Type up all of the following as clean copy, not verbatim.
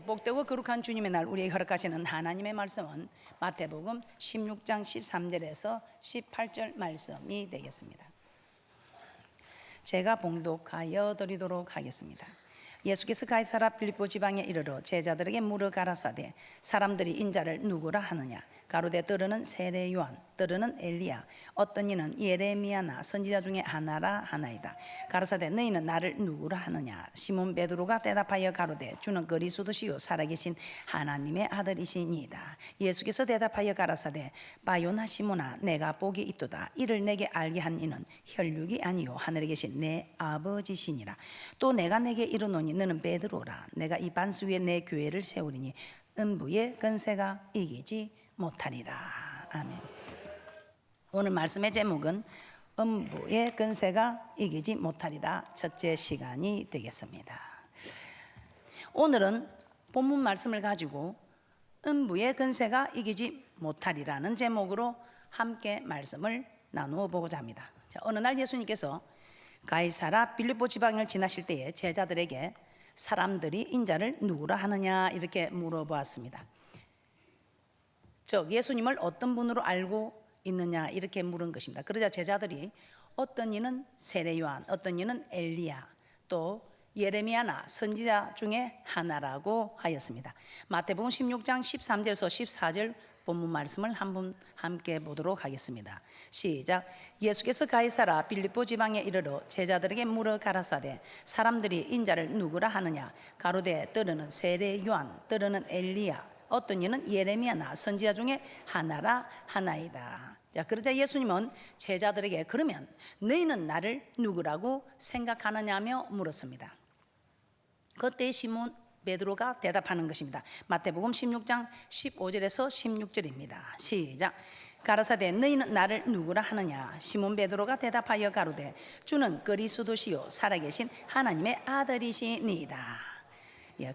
복되고 거룩한 주님의 날 우리에게 허락하시는 하나님의 말씀은 마태복음 16장 13절에서 18절 말씀이 되겠습니다. 제가 봉독하여 드리도록 하겠습니다. 예수께서 가이사랴 빌립보 지방에 이르러 제자들에게 물어 가라사대 사람들이 인자를 누구라 하느냐. 가로되 들으는 세례 요한, 들으는 엘리야, 어떤 이는 예레미야나 선지자 중에 하나라 하나이다. 가라사대 너희는 나를 누구라 하느냐. 시몬 베드로가 대답하여 가로되 주는 그리스도시요 살아계신 하나님의 아들이시니이다. 예수께서 대답하여 가라사대 바요나 시몬아 내가 복이 있도다. 이를 내게 알게 한 이는 혈육이 아니요 하늘에 계신 내 아버지시니라. 또 내가 내게 이르노니 너는 베드로라. 내가 이 반수 위에 내 교회를 세우리니 음부의 권세가 이기지 못하리라. 아멘. 오늘 말씀의 제목은 음부의 권세가 이기지 못하리라 첫째 시간이 되겠습니다. 오늘은 본문 말씀을 가지고 음부의 권세가 이기지 못하리라는 제목으로 함께 말씀을 나누어 보고자 합니다. 어느 날 예수님께서 가이사랴 빌립보 지방을 지나실 때에 제자들에게 사람들이 인자를 누구라 하느냐 이렇게 물어보았습니다. 즉 예수님을 어떤 분으로 알고 있느냐 이렇게 물은 것입니다. 그러자 제자들이 어떤 이는 세례 요한, 어떤 이는 엘리야, 또 예레미야나 선지자 중에 하나라고 하였습니다. 마태복음 16장 13절에서 14절 본문 말씀을 한번 함께 보도록 하겠습니다. 시작. 예수께서 가이사랴 빌립보 지방에 이르러 제자들에게 물어 가라사대 사람들이 인자를 누구라 하느냐. 가로되 들으는 세례 요한, 들으는 엘리야, 어떤 이는 예레미야나 선지자 중에 하나라 하나이다. 자, 그러자 예수님은 제자들에게 그러면 너희는 나를 누구라고 생각하느냐며 물었습니다. 그때 시몬 베드로가 대답하는 것입니다. 마태복음 16장 15절에서 16절입니다. 시작. 가라사대 너희는 나를 누구라 하느냐. 시몬 베드로가 대답하여 가로되 주는 그리스도시요 살아계신 하나님의 아들이시니이다.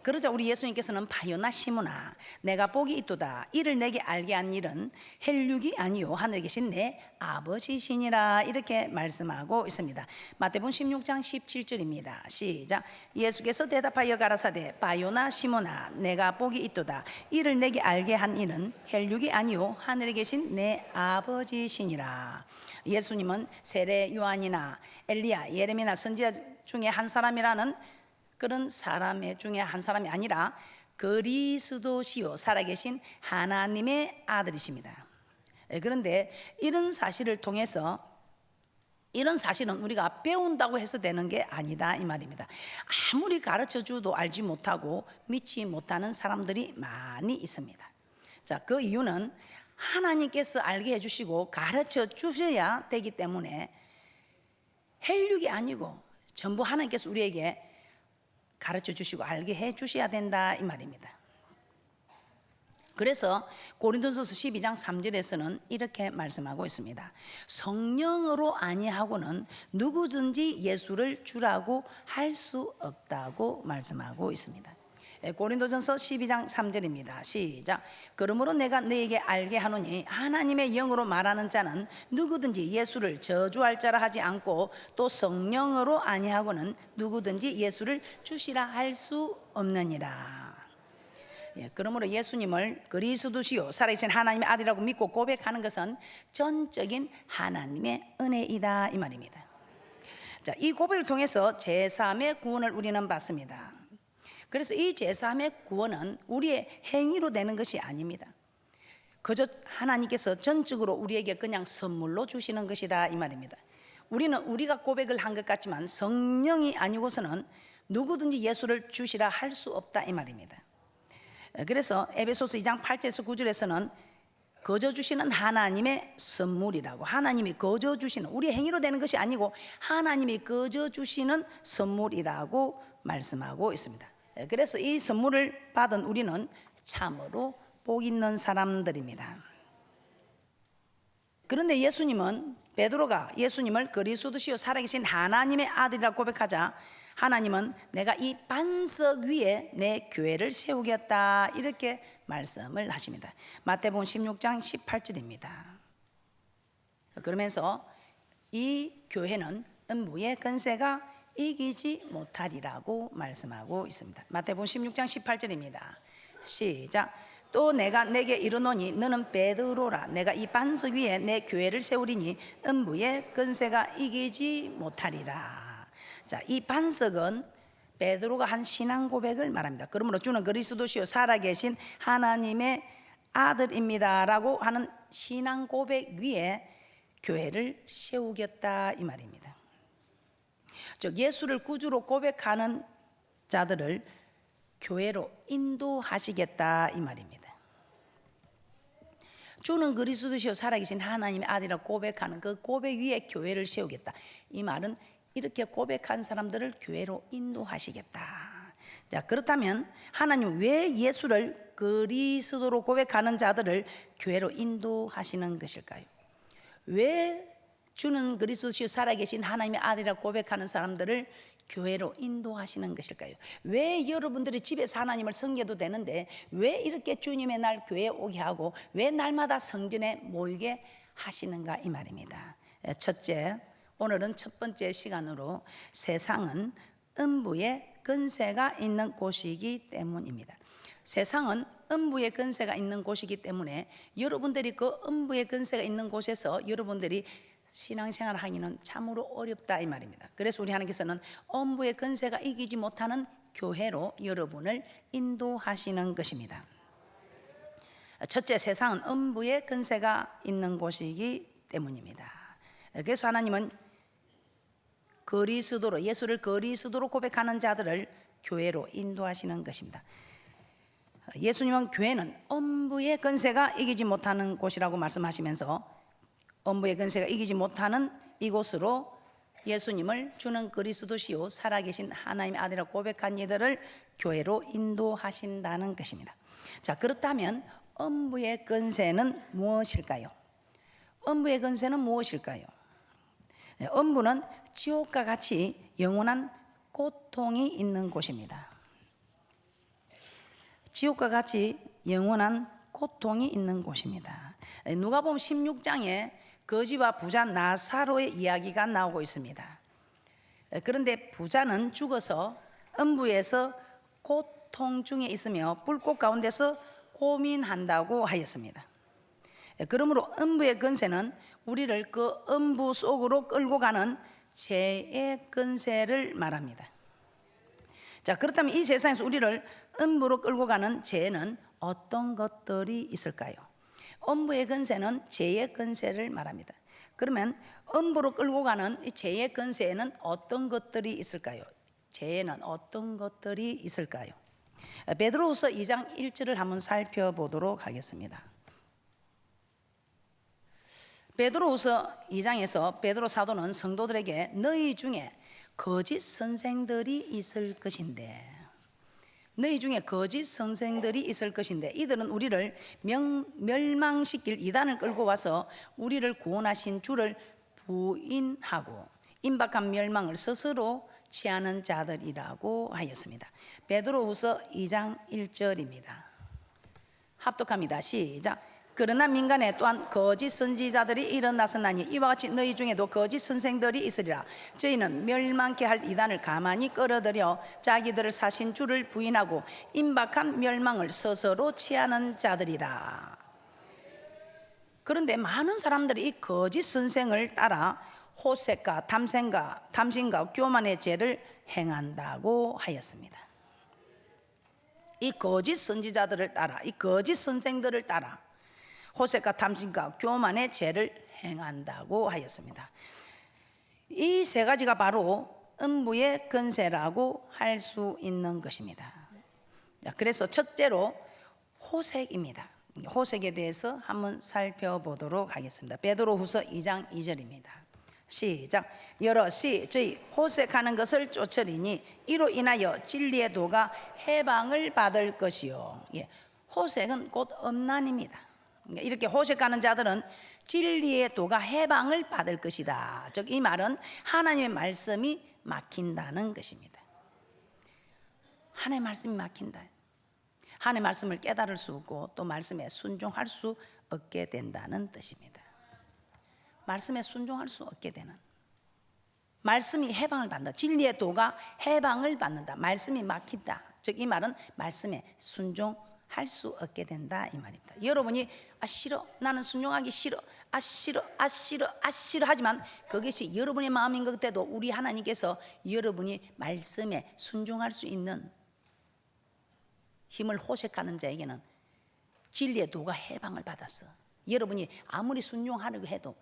그러자 우리 예수님께서는 바요나 시몬아 내가 복이 있도다. 이를 내게 알게 한 일은 혈육이 아니요 하늘에 계신 내 아버지시니라 이렇게 말씀하고 있습니다. 마태복음 16장 17절입니다. 시작. 예수께서 대답하여 가라사대 바요나 시몬아 내가 복이 있도다. 이를 내게 알게 한 이는 혈육이 아니요 하늘에 계신 내 아버지시니라. 예수님은 세례 요한이나 엘리야, 예레미야나 선지자 중에 한 사람이라는 그런 사람 중에 한 사람이 아니라 그리스도시요 살아계신 하나님의 아들이십니다. 그런데 이런 사실을 통해서 이런 사실은 우리가 배운다고 해서 되는 게 아니다 이 말입니다. 아무리 가르쳐줘도 알지 못하고 믿지 못하는 사람들이 많이 있습니다. 자, 그 이유는 하나님께서 알게 해주시고 가르쳐 주셔야 되기 때문에 혈육이 아니고 전부 하나님께서 우리에게 가르쳐 주시고 알게 해 주셔야 된다 이 말입니다. 그래서 고린도전서 12장 3절에서는 이렇게 말씀하고 있습니다. 성령으로 아니하고는 누구든지 예수를 주라고 할 수 없다고 말씀하고 있습니다. 고린도전서 12장 3절입니다. 시작. 그러므로 내가 너에게 알게 하노니 하나님의 영으로 말하는 자는 누구든지 예수를 저주할 자라 하지 않고 또 성령으로 아니하고는 누구든지 예수를 주시라 할 수 없느니라. 그러므로 예수님을 그리스도시요 살아계신 하나님의 아들이라고 믿고 고백하는 것은 전적인 하나님의 은혜이다 이 말입니다. 자, 이 고백을 통해서 제3의 구원을 우리는 받습니다. 그래서 이 제3의 구원은 우리의 행위로 되는 것이 아닙니다. 그저 하나님께서 전적으로 우리에게 그냥 선물로 주시는 것이다 이 말입니다. 우리는 우리가 고백을 한 것 같지만 성령이 아니고서는 누구든지 예수를 주시라 할 수 없다 이 말입니다. 그래서 에베소서 2장 8절에서 9절에서는 거저 주시는 하나님의 선물이라고, 하나님이 거저 주시는, 우리 행위로 되는 것이 아니고 하나님이 거저 주시는 선물이라고 말씀하고 있습니다. 그래서 이 선물을 받은 우리는 참으로 복 있는 사람들입니다. 그런데 예수님은, 베드로가 예수님을 그리스도시요 살아계신 하나님의 아들이라고 고백하자 하나님은 내가 이 반석 위에 내 교회를 세우겠다 이렇게 말씀을 하십니다. 마태복음 16장 18절입니다. 그러면서 이 교회는 음부의 권세가 이기지 못하리라고 말씀하고 있습니다. 마태복음 16장 18절입니다. 시작. 또 내가 내게 이르노니 너는 베드로라. 내가 이 반석 위에 내 교회를 세우리니 음부의 근세가 이기지 못하리라. 자, 이 반석은 베드로가 한 신앙 고백을 말합니다. 그러므로 주는 그리스도시요 살아계신 하나님의 아들입니다라고 하는 신앙 고백 위에 교회를 세우겠다 이 말입니다. 즉 예수를 구주로 고백하는 자들을 교회로 인도하시겠다 이 말입니다. 주는 그리스도시요 살아계신 하나님의 아들이라고 고백하는 그 고백 위에 교회를 세우겠다. 이 말은 이렇게 고백한 사람들을 교회로 인도하시겠다. 자, 그렇다면 하나님 왜 예수를 그리스도로 고백하는 자들을 교회로 인도하시는 것일까요? 왜 주는 그리스도시요 살아계신 하나님의 아들이라고 고백하는 사람들을 교회로 인도하시는 것일까요? 왜 여러분들이 집에서 하나님을 섬겨도 되는데 왜 이렇게 주님의 날 교회에 오게 하고 왜 날마다 성전에 모이게 하시는가 이 말입니다. 첫째, 오늘은 첫 번째 시간으로 세상은 음부의 근세가 있는 곳이기 때문입니다. 세상은 음부의 근세가 있는 곳이기 때문에 여러분들이 그 음부의 근세가 있는 곳에서 여러분들이 신앙생활 하기는 참으로 어렵다 이 말입니다. 그래서 우리 하나님께서는 음부의 근세가 이기지 못하는 교회로 여러분을 인도하시는 것입니다. 첫째, 세상은 음부의 근세가 있는 곳이기 때문입니다. 그래서 하나님은 그리스도로 예수를 그리스도로 고백하는 자들을 교회로 인도하시는 것입니다. 예수님은 교회는 음부의 근세가 이기지 못하는 곳이라고 말씀하시면서 음부의 근세가 이기지 못하는 이곳으로 예수님을 주는 그리스도시요 살아계신 하나님의 아들이라고 고백한 이들을 교회로 인도하신다는 것입니다. 자, 그렇다면 음부의 근세는 무엇일까요? 음부의 근세는 무엇일까요? 음부는 지옥과 같이 영원한 고통이 있는 곳입니다. 지옥과 같이 영원한 고통이 있는 곳입니다. 누가복음 16장에 거지와 부자 나사로의 이야기가 나오고 있습니다. 그런데 부자는 죽어서 음부에서 고통 중에 있으며 불꽃 가운데서 고민한다고 하였습니다. 그러므로 음부의 근세는 우리를 그 음부 속으로 끌고 가는 죄의 근세를 말합니다. 자, 그렇다면 이 세상에서 우리를 음부로 끌고 가는 죄는 어떤 것들이 있을까요? 음부의 근세는 죄의 근세를 말합니다. 그러면 음부로 끌고 가는 이 죄의 근세에는 어떤 것들이 있을까요? 죄에는 어떤 것들이 있을까요? 베드로후서 2장 1절을 한번 살펴보도록 하겠습니다. 베드로후서 2장에서 베드로 사도는 성도들에게 너희 중에 거짓 선생들이 있을 것인데 너희 중에 거짓 선생들이 있을 것인데 이들은 우리를 멸망시킬 이단을 끌고 와서 우리를 구원하신 주를 부인하고 임박한 멸망을 스스로 취하는 자들이라고 하였습니다. 베드로후서 2장 1절입니다. 합독합니다. 시작. 그러나 민간에 또한 거짓 선지자들이 일어나서나니 이와 같이 너희 중에도 거짓 선생들이 있으리라. 저희는 멸망케 할 이단을 가만히 끌어들여 자기들을 사신 주를 부인하고 임박한 멸망을 스스로 취하는 자들이라. 그런데 많은 사람들이 이 거짓 선생을 따라 호색과 탐심과 교만의 죄를 행한다고 하였습니다. 이 거짓 선지자들을 따라 이 거짓 선생들을 따라 호색과 탐심과 교만의 죄를 행한다고 하였습니다. 이 세 가지가 바로 음부의 근세라고 할 수 있는 것입니다. 그래서 첫째로 호색입니다. 호색에 대해서 한번 살펴보도록 하겠습니다. 베드로후서 2장 2절입니다. 시작. 여럿이 저희 호색하는 것을 쫓으리니 이로 인하여 진리의 도가 해방을 받을 것이요. 호색은 곧 음란입니다. 이렇게 호색하는 자들은 진리의 도가 해방을 받을 것이다. 즉 이 말은 하나님의 말씀이 막힌다는 것입니다. 하나님의 말씀이 막힌다. 하나님의 말씀을 깨달을 수 없고 또 말씀에 순종할 수 없게 된다는 뜻입니다. 말씀에 순종할 수 없게 되는. 말씀이 해방을 받는다. 진리의 도가 해방을 받는다. 말씀이 막힌다. 즉 이 말은 말씀에 순종할 수 없게 된다 이 말입니다. 여러분이 싫어, 나는 순종하기 싫어, 싫어 하지만 그것이 여러분의 마음인 것 같아도 우리 하나님께서 여러분이 말씀에 순종할 수 있는 힘을 호색하는 자에게는 진리의 도가 해방을 받았어. 여러분이 아무리 순종하려고 해도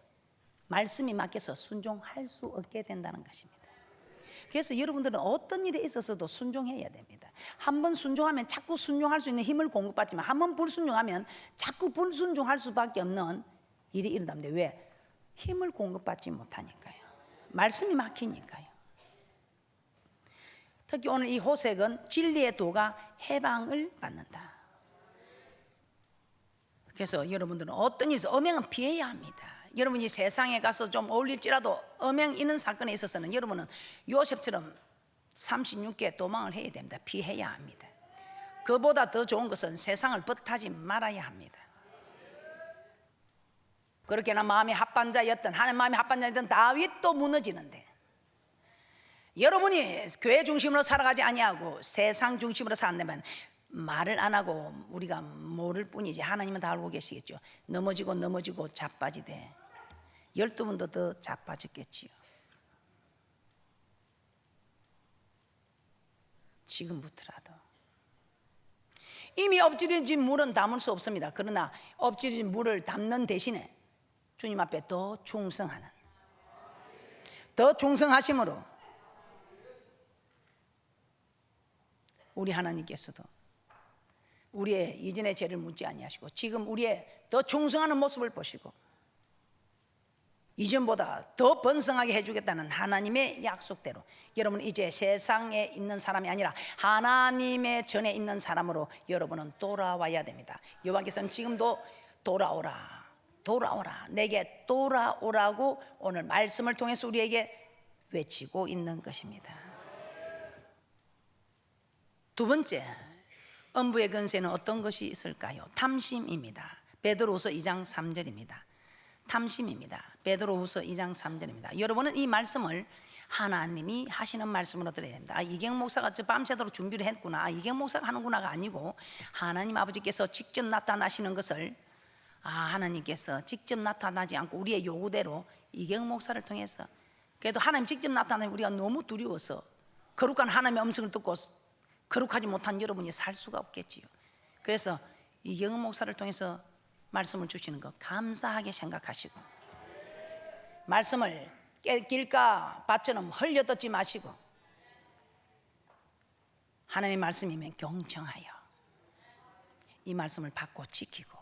말씀이 막혀서 순종할 수 없게 된다는 것입니다. 그래서 여러분들은 어떤 일에 있어서도 순종해야 됩니다. 한번 순종하면 자꾸 순종할 수 있는 힘을 공급받지만 한번 불순종하면 자꾸 불순종할 수밖에 없는 일이 일어납니다. 왜? 힘을 공급받지 못하니까요. 말씀이 막히니까요. 특히 오늘 이 호색은 진리의 도가 해방을 받는다. 그래서 여러분들은 어떤 일에서 음행은 피해야 합니다. 여러분이 세상에 가서 좀 어울릴지라도 음행 있는 사건에 있어서는 여러분은 요셉처럼 36개 도망을 해야 됩니다. 피해야 합니다. 그보다 더 좋은 것은 세상을 벗하지 말아야 합니다. 그렇게나 마음이 합반자였던 하나님 마음이 합반자였던 다윗도 무너지는데 여러분이 교회 중심으로 살아가지 아니하고 세상 중심으로 산다면 말을 안 하고 우리가 모를 뿐이지 하나님은 다 알고 계시겠죠. 넘어지고 자빠지되 12분도 더 자빠졌겠지요. 지금부터라도 이미 엎질러진 물은 담을 수 없습니다. 그러나 엎질러진 물을 담는 대신에 주님 앞에 더 충성하심으로 우리 하나님께서도 우리의 이전의 죄를 묻지 아니하시고 지금 우리의 더 충성하는 모습을 보시고 이전보다 더 번성하게 해주겠다는 하나님의 약속대로 여러분 이제 세상에 있는 사람이 아니라 하나님의 전에 있는 사람으로 여러분은 돌아와야 됩니다. 여호와께서는 지금도 돌아오라 내게 돌아오라고 오늘 말씀을 통해서 우리에게 외치고 있는 것입니다. 두 번째, 음부의 근세는 어떤 것이 있을까요? 탐심입니다. 베드로후서 2장 3절입니다. 탐심입니다. 베드로후서 2장 3절입니다. 여러분은 이 말씀을 하나님이 하시는 말씀으로 들어야 됩니다. 이경 목사가 밤새도록 준비를 했구나, 이경 목사가 하는구나가 아니고 하나님 아버지께서 직접 나타나시는 것을 하나님께서 직접 나타나지 않고 우리의 요구대로 이경 목사를 통해서 그래도 하나님 직접 나타나면 우리가 너무 두려워서 거룩한 하나님의 음성을 듣고 거룩하지 못한 여러분이 살 수가 없겠지요. 그래서 이경 목사를 통해서 말씀을 주시는 거 감사하게 생각하시고 말씀을 길가 밭처럼 흘려듣지 마시고 하나님의 말씀이면 경청하여 이 말씀을 받고 지키고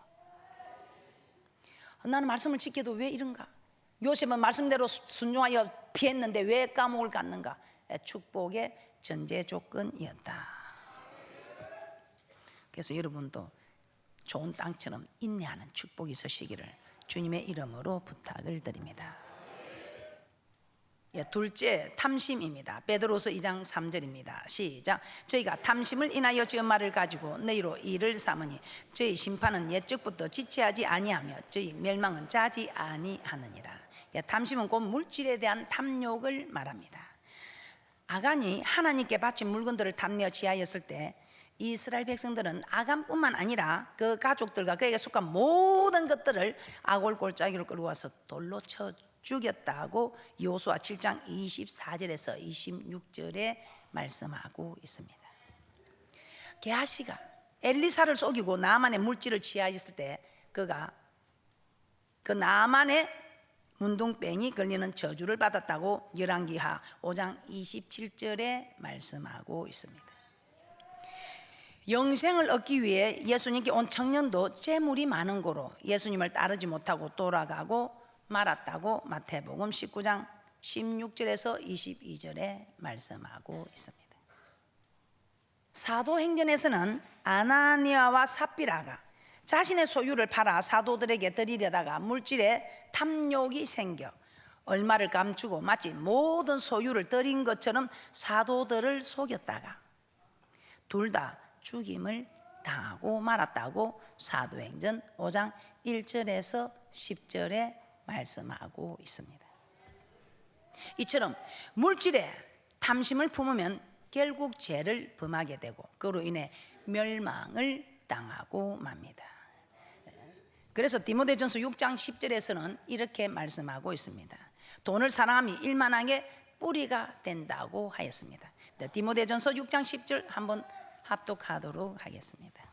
나는 말씀을 지켜도 왜 이런가? 요셉은 말씀대로 순종하여 피했는데 왜 감옥을 갔는가? 축복의 전제 조건이었다. 그래서 여러분도 좋은 땅처럼 인내하는 축복이 있으시기를 주님의 이름으로 부탁을 드립니다. 둘째, 탐심입니다. 베드로서 2장 3절입니다. 시작. 저희가 탐심을 인하여 지은 말을 가지고 너희로 이를 삼으니 저희 심판은 옛적부터 지체하지 아니하며 저희 멸망은 짜지 아니하느니라. 탐심은 곧 물질에 대한 탐욕을 말합니다. 아간이 하나님께 바친 물건들을 탐내어 취하였을 때 이스라엘 백성들은 아간뿐만 아니라 그 가족들과 그에게 속한 모든 것들을 아골골짜기로 끌고 와서 돌로 쳐 죽였다고 여호수아 7장 24절에서 26절에 말씀하고 있습니다. 게하시가 엘리사를 속이고 나만의 물질을 취하였을 때 그가 그 나만의 문둥병이 걸리는 저주를 받았다고 열왕기하 5장 27절에 말씀하고 있습니다. 영생을 얻기 위해 예수님께 온 청년도 재물이 많은 고로 예수님을 따르지 못하고 돌아가고 말았다고 마태복음 19장 16절에서 22절에 말씀하고 있습니다. 사도행전에서는 아나니아와 삽비라가 자신의 소유를 팔아 사도들에게 드리려다가 물질에 탐욕이 생겨 얼마를 감추고 마치 모든 소유를 드린 것처럼 사도들을 속였다가 둘 다 죽임을 당하고 말았다고 사도행전 5장 1절에서 10절에 말씀하고 있습니다. 이처럼 물질에 탐심을 품으면 결국 죄를 범하게 되고 그로 인해 멸망을 당하고 맙니다. 그래서 디모데전서 6장 10절에서는 이렇게 말씀하고 있습니다. 돈을 사랑함이 일만하게 뿌리가 된다고 하였습니다. 디모데전서 6장 10절 한번 합독하도록 하겠습니다.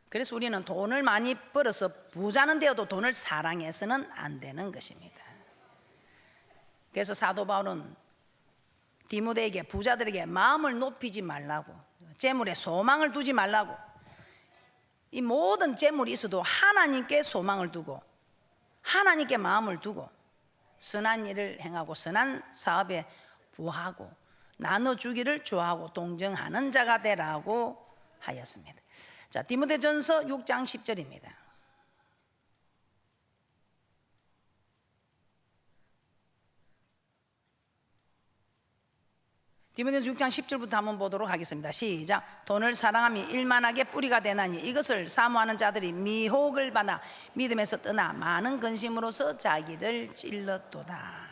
그래서 우리는 돈을 많이 벌어서 부자는 되어도 돈을 사랑해서는 안 되는 것입니다. 그래서 사도 바울은 디모데에게, 부자들에게 마음을 높이지 말라고, 재물에 소망을 두지 말라고, 이 모든 재물이 있어도 하나님께 소망을 두고 하나님께 마음을 두고 선한 일을 행하고 선한 사업에 부하고 나눠주기를 좋아하고 동정하는 자가 되라고 하였습니다. 자, 디모데전서 6장 10절입니다. 디모데전서 6장 10절부터 한번 보도록 하겠습니다. 시작. 돈을 사랑함이 일만하게 뿌리가 되나니 이것을 사모하는 자들이 미혹을 받아 믿음에서 떠나 많은 근심으로서 자기를 찔렀도다.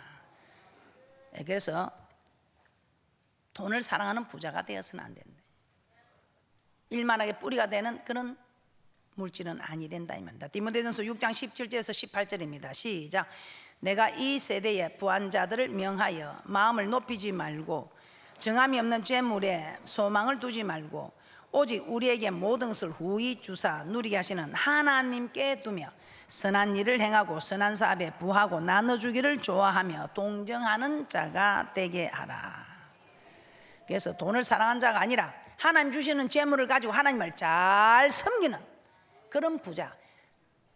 그래서 돈을 사랑하는 부자가 되어서는 안 된다. 일만하게 뿌리가 되는 그런 물질은 아니 된다 이 말입니다. 디모데전서 6장 17절에서 18절입니다. 시작. 내가 이 세대의 부한자들을 명하여 마음을 높이지 말고 정함이 없는 재물에 소망을 두지 말고 오직 우리에게 모든 것을 후히 주사 누리게 하시는 하나님께 두며 선한 일을 행하고 선한 사업에 부하고 나눠주기를 좋아하며 동정하는 자가 되게 하라. 그래서 돈을 사랑하는 자가 아니라 하나님 주시는 재물을 가지고 하나님을 잘 섬기는 그런 부자,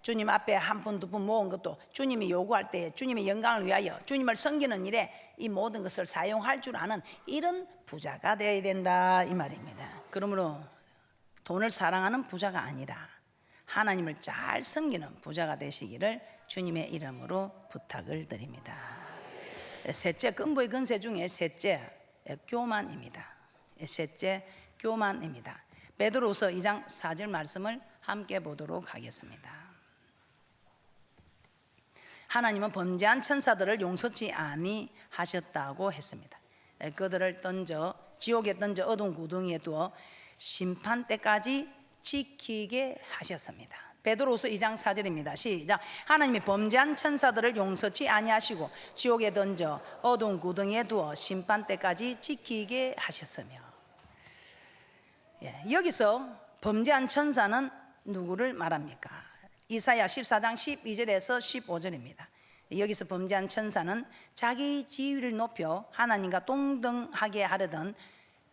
주님 앞에 한 푼 두 푼 모은 것도 주님이 요구할 때 주님의 영광을 위하여 주님을 섬기는 일에 이 모든 것을 사용할 줄 아는 이런 부자가 되어야 된다 이 말입니다. 그러므로 돈을 사랑하는 부자가 아니라 하나님을 잘 섬기는 부자가 되시기를 주님의 이름으로 부탁을 드립니다. 셋째, 근보의 근세 중에 셋째, 교만입니다. 셋째, 교만입니다. 베드로후서 2장 4절 말씀을 함께 보도록 하겠습니다. 하나님은 범죄한 천사들을 용서치 아니하셨다고 했습니다. 그들을 던져 지옥에 던져 어두운 구덩이에 두어 심판 때까지 지키게 하셨습니다. 베드로후서 2장 4절입니다. 시작. 하나님이 범죄한 천사들을 용서치 아니하시고 지옥에 던져 어두운 구덩이에 두어 심판 때까지 지키게 하셨으며. 여기서 범죄한 천사는 누구를 말합니까? 이사야 14장 12절에서 15절입니다. 여기서 범죄한 천사는 자기 지위를 높여 하나님과 동등하게 하려던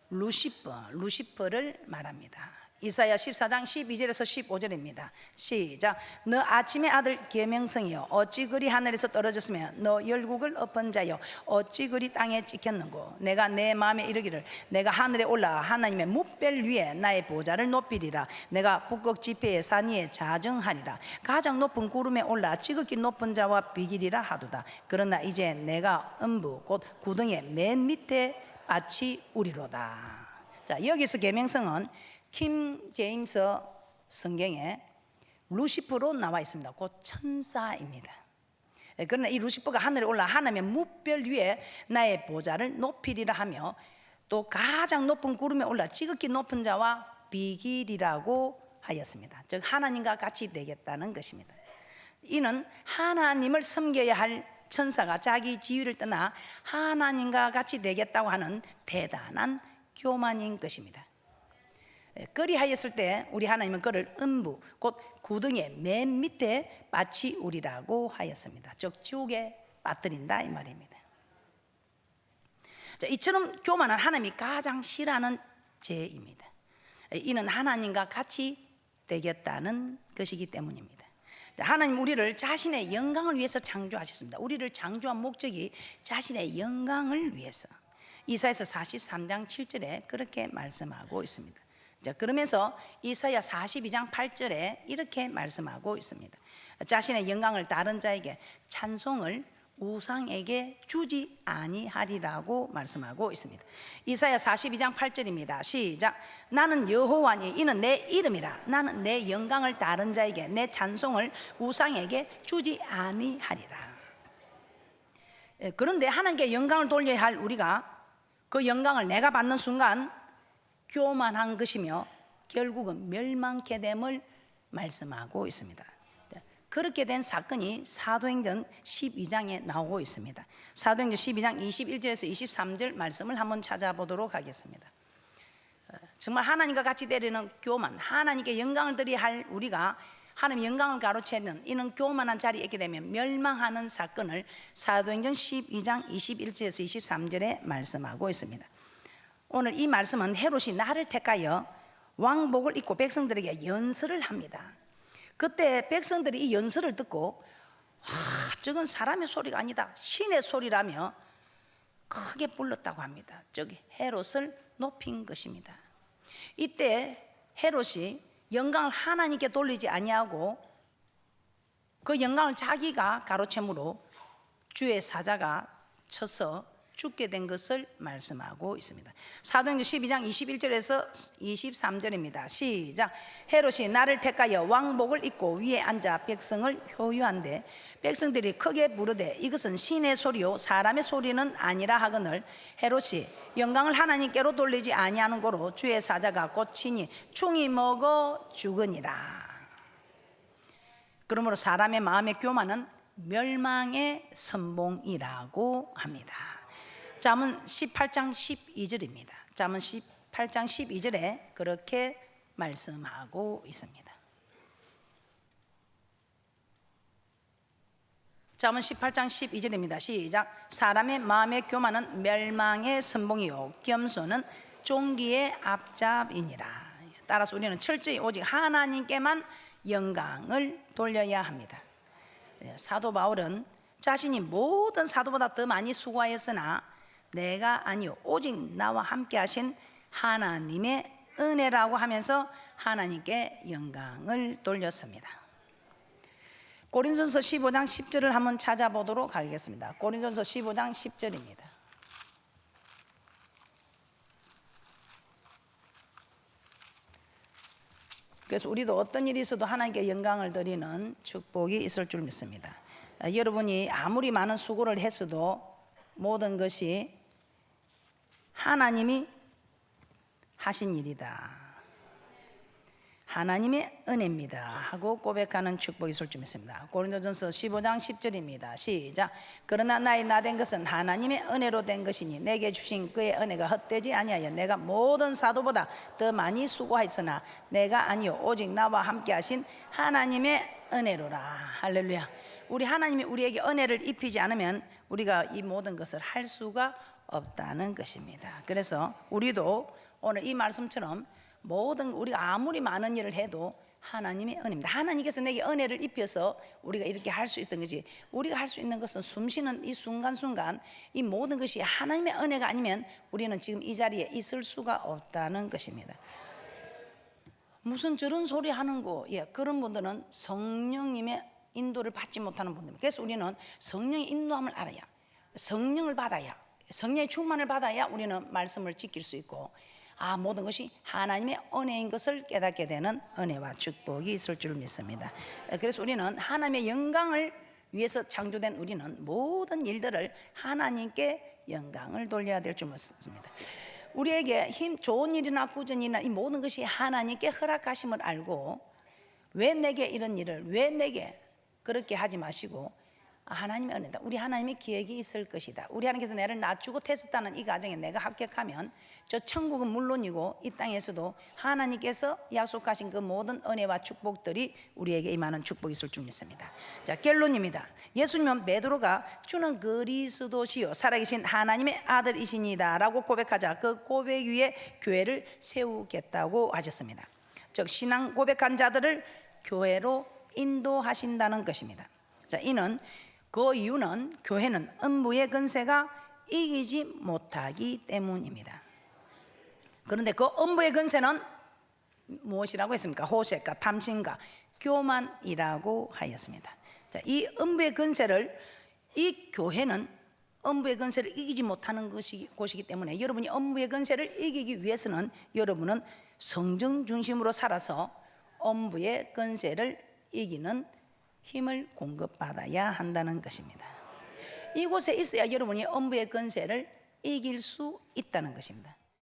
루시퍼를 말합니다. 이사야 14장 12절에서 15절입니다. 시작. 너 아침의 아들 계명성이여 어찌 그리 하늘에서 떨어졌으며 너 열국을 엎은 자여 어찌 그리 땅에 찍혔는고 내가 내 마음에 이르기를 내가 하늘에 올라 하나님의 뭇별 위에 나의 보좌를 높이리라. 내가 북극 지폐의 산 위에 자정하리라. 가장 높은 구름에 올라 지극히 높은 자와 비기리라 하도다. 그러나 이제 내가 음부 곧 구덩이의 맨 밑에 밭이 우리로다. 자, 여기서 계명성은 킴 제임스 성경에 루시퍼로 나와 있습니다. 곧 천사입니다. 그러나 이 루시퍼가 하늘에 올라 하나님의 뭇별 위에 나의 보좌를 높이리라 하며 또 가장 높은 구름에 올라 지극히 높은 자와 비기리라고 하였습니다. 즉 하나님과 같이 되겠다는 것입니다. 이는 하나님을 섬겨야 할 천사가 자기 지위를 떠나 하나님과 같이 되겠다고 하는 대단한 교만인 것입니다. 그리하였을 때 우리 하나님은 그를 음부 곧 구덩이의 맨 밑에 빠치우리라고 하였습니다. 즉 지옥에 빠뜨린다 이 말입니다. 자, 이처럼 교만은 하나님이 가장 싫어하는 죄입니다. 이는 하나님과 같이 되겠다는 것이기 때문입니다. 자, 하나님 우리를 자신의 영광을 위해서 창조하셨습니다. 우리를 창조한 목적이 자신의 영광을 위해서. 이사야서 43장 7절에 그렇게 말씀하고 있습니다. 자, 그러면서 이사야 42장 8절에 이렇게 말씀하고 있습니다. 자신의 영광을 다른 자에게 찬송을 우상에게 주지 아니하리라고 말씀하고 있습니다. 이사야 42장 8절입니다. 시작. 나는 여호와니 이는 내 이름이라. 나는 내 영광을 다른 자에게 내 찬송을 우상에게 주지 아니하리라. 그런데 하나님께 영광을 돌려야 할 우리가 그 영광을 내가 받는 순간 교만한 것이며 결국은 멸망케 됨을 말씀하고 있습니다. 그렇게 된 사건이 사도행전 12장에 나오고 있습니다. 사도행전 12장 21절에서 23절 말씀을 한번 찾아보도록 하겠습니다. 정말 하나님과 같이 되려는 교만, 하나님께 영광을 드려야 할 우리가 하나님의 영광을 가로채는 이런 교만한 자리에 있게 되면 멸망하는 사건을 사도행전 12장 21절에서 23절에 말씀하고 있습니다. 오늘 이 말씀은 헤롯이 나를 택하여 왕복을 입고 백성들에게 연설을 합니다. 그때 백성들이 이 연설을 듣고 저건 사람의 소리가 아니다, 신의 소리라며 크게 불렀다고 합니다. 저기 헤롯을 높인 것입니다. 이때 헤롯이 영광을 하나님께 돌리지 아니하고 그 영광을 자기가 가로채므로 주의 사자가 쳐서 죽게 된 것을 말씀하고 있습니다. 사도행전 12장 21절에서 23절입니다. 시작. 헤롯이 나를 택하여 왕복을 입고 위에 앉아 백성을 효유한데 백성들이 크게 부르되 이것은 신의 소리요 사람의 소리는 아니라 하거늘 헤롯이 영광을 하나님께로 돌리지 아니하는 고로 주의 사자가 꽂히니 충이 먹어 죽으니라. 그러므로 사람의 마음의 교만은 멸망의 선봉이라고 합니다. 잠언 18장 12절입니다. 잠언 18장 12절에 그렇게 말씀하고 있습니다. 잠언 18장 12절입니다. 시작. 사람의 마음의 교만은 멸망의 선봉이요 겸손은 종기의 앞잡이니라. 따라서 우리는 철저히 오직 하나님께만 영광을 돌려야 합니다. 사도 바울은 자신이 모든 사도보다 더 많이 수고하였으나 내가 아니요 오직 나와 함께 하신 하나님의 은혜라고 하면서 하나님께 영광을 돌렸습니다. 고린도전서 15장 10절을 한번 찾아보도록 하겠습니다. 고린도전서 15장 10절입니다. 그래서 우리도 어떤 일이 있어도 하나님께 영광을 드리는 축복이 있을 줄 믿습니다. 여러분이 아무리 많은 수고를 했어도 모든 것이 하나님이 하신 일이다, 하나님의 은혜입니다 하고 고백하는 축복이 있을 줄 믿습니다. 고린도전서 15장 10절입니다. 시작. 그러나 나의 나된 것은 하나님의 은혜로 된 것이니 내게 주신 그의 은혜가 헛되지 아니하여 내가 모든 사도보다 더 많이 수고하였으나 내가 아니요 오직 나와 함께 하신 하나님의 은혜로라. 할렐루야. 우리 하나님이 우리에게 은혜를 입히지 않으면 우리가 이 모든 것을 할 수가 없다는 것입니다. 그래서 우리도 오늘 이 말씀처럼 모든 우리가 아무리 많은 일을 해도 하나님의 은혜입니다. 하나님께서 내게 은혜를 입혀서 우리가 이렇게 할 수 있던 거지. 우리가 할 수 있는 것은 숨쉬는 이 순간순간 이 모든 것이 하나님의 은혜가 아니면 우리는 지금 이 자리에 있을 수가 없다는 것입니다. 무슨 저런 소리 하는 거, 그런 분들은 성령님의 인도를 받지 못하는 분들입니다. 그래서 우리는 성령의 인도함을 알아야, 성령을 받아야, 성령의 충만을 받아야 우리는 말씀을 지킬 수 있고 모든 것이 하나님의 은혜인 것을 깨닫게 되는 은혜와 축복이 있을 줄 믿습니다. 그래서 우리는 하나님의 영광을 위해서 창조된 우리는 모든 일들을 하나님께 영광을 돌려야 될 줄 믿습니다. 우리에게 좋은 일이나 꾸준 일이나 이 모든 것이 하나님께 허락하심을 알고 왜 내게 이런 일을, 왜 내게 그렇게 하지 마시고 하나님의 은혜다, 우리 하나님의 기획이 있을 것이다, 우리 하나님께서 나를 낮추고 테스트하는 이 과정에 내가 합격하면 저 천국은 물론이고 이 땅에서도 하나님께서 약속하신 그 모든 은혜와 축복들이 우리에게 임하는 축복이 있을 줄 믿습니다. 자, 결론입니다. 예수님은 베드로가 주는 그리스도시요 살아계신 하나님의 아들이시니다 라고 고백하자 그 고백 위에 교회를 세우겠다고 하셨습니다. 즉 신앙 고백한 자들을 교회로 인도하신다는 것입니다. 자, 그 이유는 교회는 음부의 권세가 이기지 못하기 때문입니다. 그런데 그 음부의 권세는 무엇이라고 했습니까? 호색과 탐심과 교만이라고 하였습니다. 자, 이 음부의 권세를, 이 교회는 음부의 권세를 이기지 못하는 곳이기 때문에 여러분이 음부의 권세를 이기기 위해서는 여러분은 성령 중심으로 살아서 음부의 권세를 이기는 힘을 공급받아야 한다는 것입니다. 이곳에 있어야 여러분이 음부의 권세를 이길 수 있다는 것입니다.